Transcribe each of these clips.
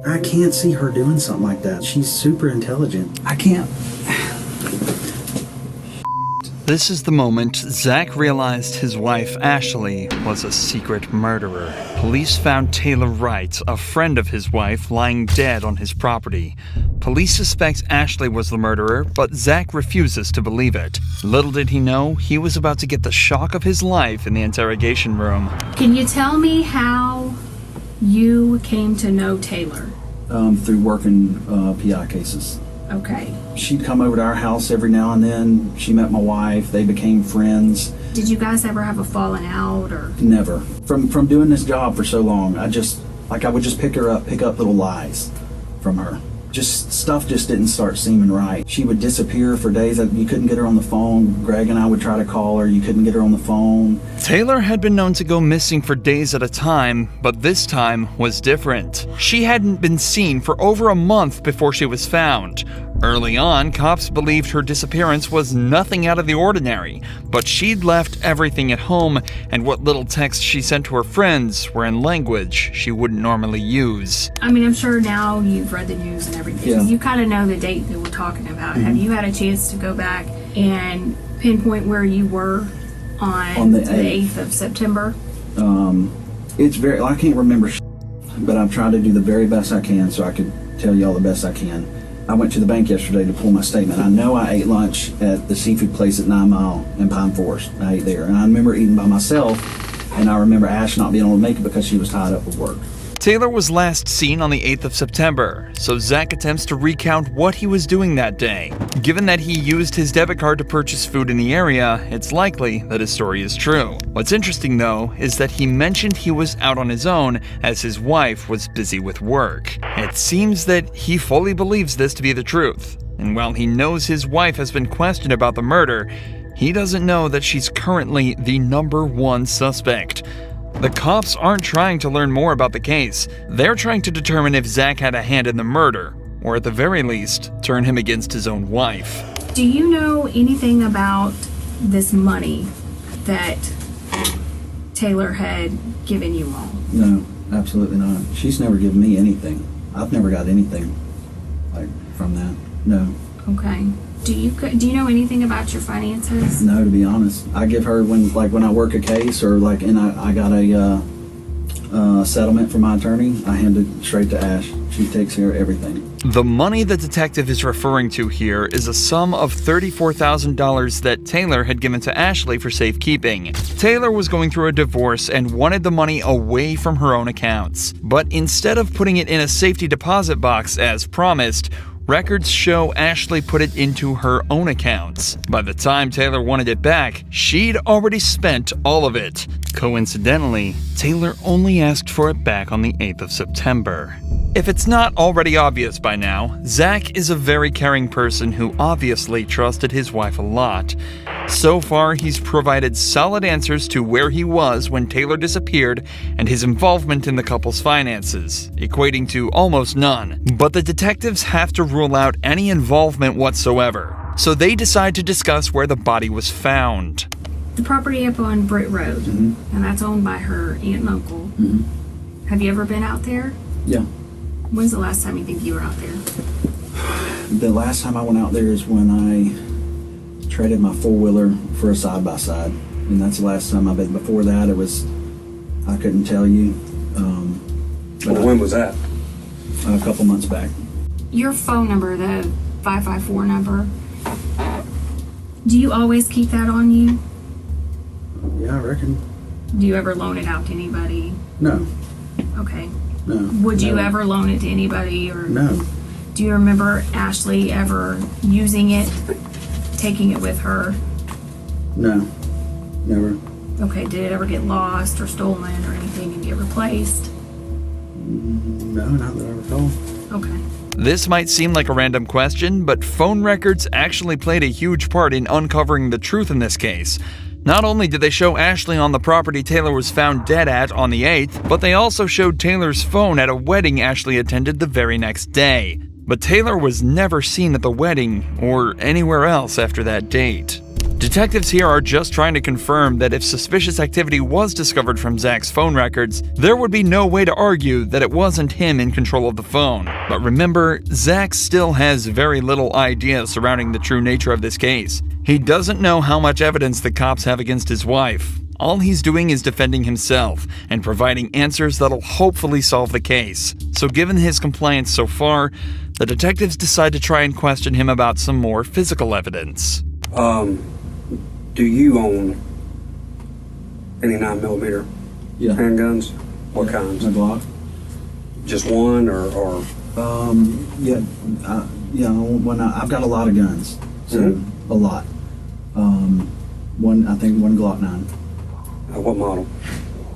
I can't see her doing something like that. She's super intelligent. I can't. This is the moment Zach realized his wife, Ashley, was a secret murderer. Police found Taylor Wright, a friend of his wife, lying dead on his property. Police suspect Ashley was the murderer, but Zach refuses to believe it. Little did he know, he was about to get the shock of his life in the interrogation room. Can you tell me how you came to know Taylor? Through working PI cases. Okay. She'd come over to our house every now and then. She met my wife. They became friends. Did you guys ever have a falling out or? Never. From doing this job for so long, I would just pick up little lies from her. Just stuff just didn't start seeming right. She would disappear for days. You couldn't get her on the phone. Greg and I would try to call her. You couldn't get her on the phone. Taylor had been known to go missing for days at a time, but this time was different. She hadn't been seen for over a month before she was found. Early on, cops believed her disappearance was nothing out of the ordinary, but she'd left everything at home, and what little texts she sent to her friends were in language she wouldn't normally use. I mean, I'm sure now you've read the news and everything. Yeah. You kind of know the date that we're talking about. Have you had a chance to go back and pinpoint where you were on the 8th of September? It's very, I can't remember, but I'm trying to do the very best I can so I could tell y'all the best I can. I went to the bank yesterday to pull my statement. I know I ate lunch at the seafood place at 9 Mile in Pine Forest. I ate there. And I remember eating by myself, and I remember Ash not being able to make it because she was tied up with work. Taylor was last seen on the 8th of September, so Zach attempts to recount what he was doing that day. Given that he used his debit card to purchase food in the area, it's likely that his story is true. What's interesting, though, is that he mentioned he was out on his own as his wife was busy with work. It seems that he fully believes this to be the truth, and while he knows his wife has been questioned about the murder, he doesn't know that she's currently the #1 suspect. The cops aren't trying to learn more about the case. They're trying to determine if Zach had a hand in the murder, or at the very least, turn him against his own wife. Do you know anything about this money that Taylor had given you all? No, absolutely not. She's never given me anything. I've never got anything from that. No. Okay. Do you know anything about your finances? No, to be honest. I give her when I work a case or and I got a settlement from my attorney, I hand it straight to Ash. She takes care of everything. The money the detective is referring to here is a sum of $34,000 that Taylor had given to Ashley for safekeeping. Taylor was going through a divorce and wanted the money away from her own accounts. But instead of putting it in a safety deposit box as promised, records show Ashley put it into her own accounts. By the time Taylor wanted it back, she'd already spent all of it. Coincidentally, Taylor only asked for it back on the 8th of September. If it's not already obvious by now, Zach is a very caring person who obviously trusted his wife a lot. So far, he's provided solid answers to where he was when Taylor disappeared and his involvement in the couple's finances, equating to almost none. But the detectives have to rule out any involvement whatsoever, so they decide to discuss where the body was found. The property up on Britt Road, and that's owned by her aunt and uncle. Have you ever been out there? Yeah. When's the last time you think you were out there? The last time I went out there is when I traded my four-wheeler for a side-by-side. And that's the last time I've been. Before that, I couldn't tell you. But when was that? A couple months back. Your phone number, the 554 number, do you always keep that on you? Yeah, I reckon. Do you ever loan it out to anybody? No. Okay. No. Would you No. ever loan it to anybody? Or No. do you remember Ashley ever using it, taking it with her? No. Never. Okay, did it ever get lost or stolen or anything and get replaced? No, not that I recall. Okay. This might seem like a random question, but phone records actually played a huge part in uncovering the truth in this case. Not only did they show Ashley on the property Taylor was found dead at on the 8th, but they also showed Taylor's phone at a wedding Ashley attended the very next day. But Taylor was never seen at the wedding or anywhere else after that date. detectives here are just trying to confirm that if suspicious activity was discovered from Zach's phone records, there would be no way to argue that it wasn't him in control of the phone. But remember, Zach still has very little idea surrounding the true nature of this case. He doesn't know how much evidence the cops have against his wife. All he's doing is defending himself and providing answers that'll hopefully solve the case. So given his compliance so far, the detectives decide to try and question him about some more physical evidence. Do you own any 9mm Yeah. handguns? What kinds? My Glock. Just one or Yeah. When I've got a lot of guns, so a lot. I think one Glock 9, what model?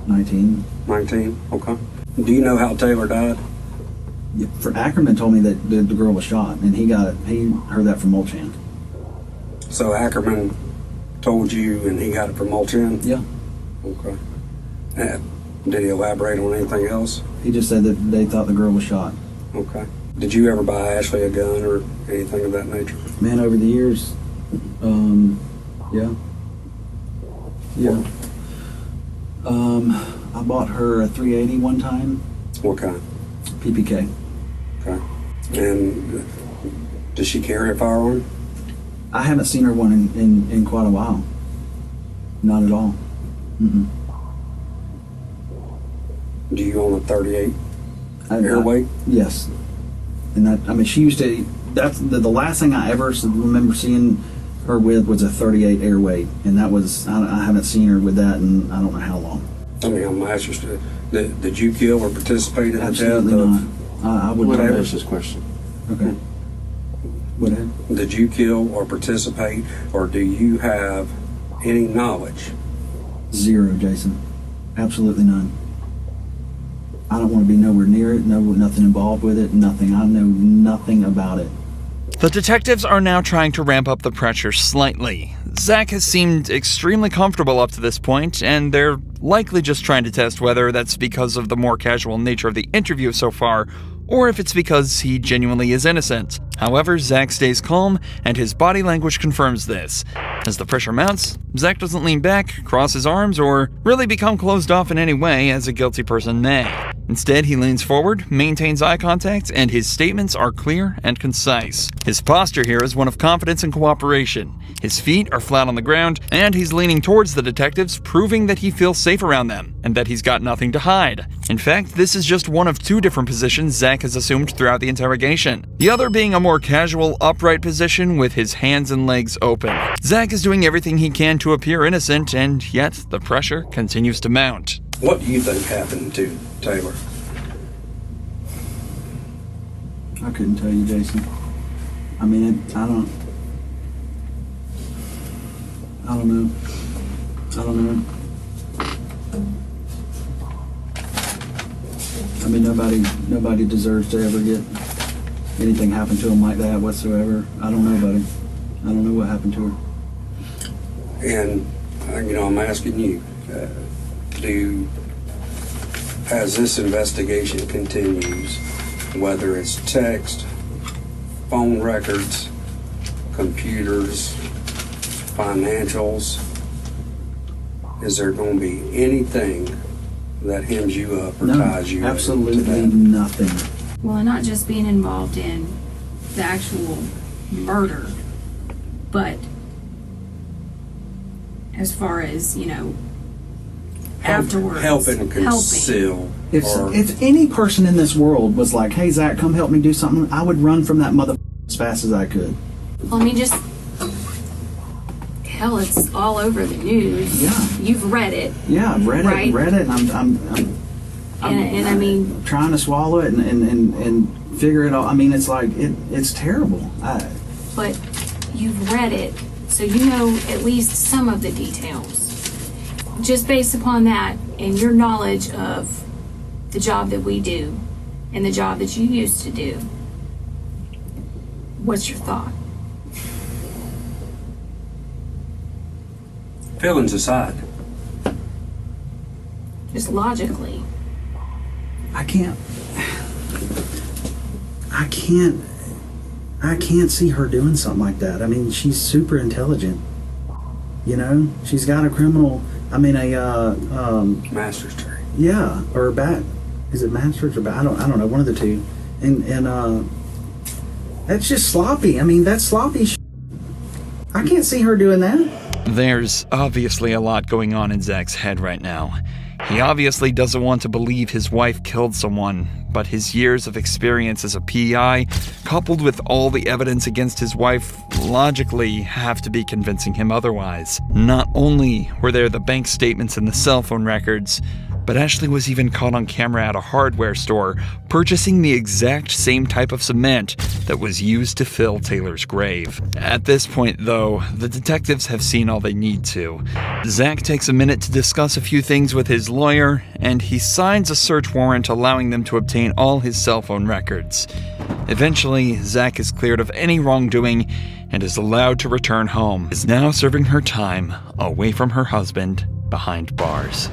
19. 19? Okay. Do you know how Taylor died? Yeah, for Ackerman told me that the girl was shot, and he heard that from Molchan. So Ackerman told you and he got it from Molchan? Yeah. Okay. Did he elaborate on anything else? He just said that they thought the girl was shot. Okay. Did you ever buy Ashley a gun or anything of that nature? Man, over the years, yeah. Yeah. I bought her a 380 one time, What kind? PPK. Okay. And does she carry a firearm? I haven't seen her one in quite a while. Not at all. Mm-mm. Do you own a 38 I- airweight? Yes. And she used to, that's the last thing I ever remember seeing her with was a 38 airweight. And that was, I haven't seen her with that in I don't know how long. I mean, I'm interested. Did you kill or participate in the death Absolutely of... not. I would What never. answer this question? Okay. What ahead? Did you kill or participate, or do you have any knowledge? Zero, Jason. Absolutely none. I don't want to be nowhere near it. Nothing involved with it. Nothing. I know nothing about it. The detectives are now trying to ramp up the pressure slightly. Zach has seemed extremely comfortable up to this point, and they're likely just trying to test whether that's because of the more casual nature of the interview so far, or if it's because he genuinely is innocent. However, Zach stays calm, and his body language confirms this. As the pressure mounts, Zach doesn't lean back, cross his arms, or really become closed off in any way as a guilty person may. Instead, he leans forward, maintains eye contact, and his statements are clear and concise. His posture here is one of confidence and cooperation. His feet are flat on the ground, and he's leaning towards the detectives, proving that he feels safe around them, and that he's got nothing to hide. In fact, this is just one of two different positions Zach has assumed throughout the interrogation. The other being a more casual, upright position with his hands and legs open. Zach is doing everything he can to appear innocent, and yet the pressure continues to mount. What do you think happened to Taylor? I couldn't tell you, Jason. I mean, I don't know. I mean, nobody deserves to ever get anything happen to them like that whatsoever. I don't know, buddy. I don't know what happened to her. And, I'm asking you, as this investigation continues, whether it's text, phone records, computers, financials, is there going to be anything that hems you up or ties you absolutely to that? nothing. Well, and not just being involved in the actual murder, but as far as, afterwards. Helping conceal. If any person in this world was like, hey, Zach, come help me do something, I would run from that mother as fast as I could. Well, I mean, just, hell, it's all over the news. Yeah. You've read it. Yeah, I've read Right. it, and And I mean, trying to swallow it and figure it out. I mean, it's like, it's terrible. but you've read it, so you know at least some of the details. Just based upon that and your knowledge of the job that we do and the job that you used to do, what's your thought? Feelings aside, Just logically. I can't see her doing something like that. I mean, she's super intelligent. You know, she's got a criminal. I mean, Master's degree. yeah, or back. Is it master's or back? I don't know. One of the two. And that's just sloppy. I mean, that's sloppy. I can't see her doing that. There's obviously a lot going on in Zach's head right now. He obviously doesn't want to believe his wife killed someone, but his years of experience as a PI, coupled with all the evidence against his wife, logically have to be convincing him otherwise. Not only were there the bank statements and the cell phone records, but Ashley was even caught on camera at a hardware store purchasing the exact same type of cement that was used to fill Taylor's grave. At this point, though, the detectives have seen all they need to. Zach takes a minute to discuss a few things with his lawyer, and he signs a search warrant allowing them to obtain all his cell phone records. Eventually, Zach is cleared of any wrongdoing and is allowed to return home. Is now serving her time away from her husband behind bars.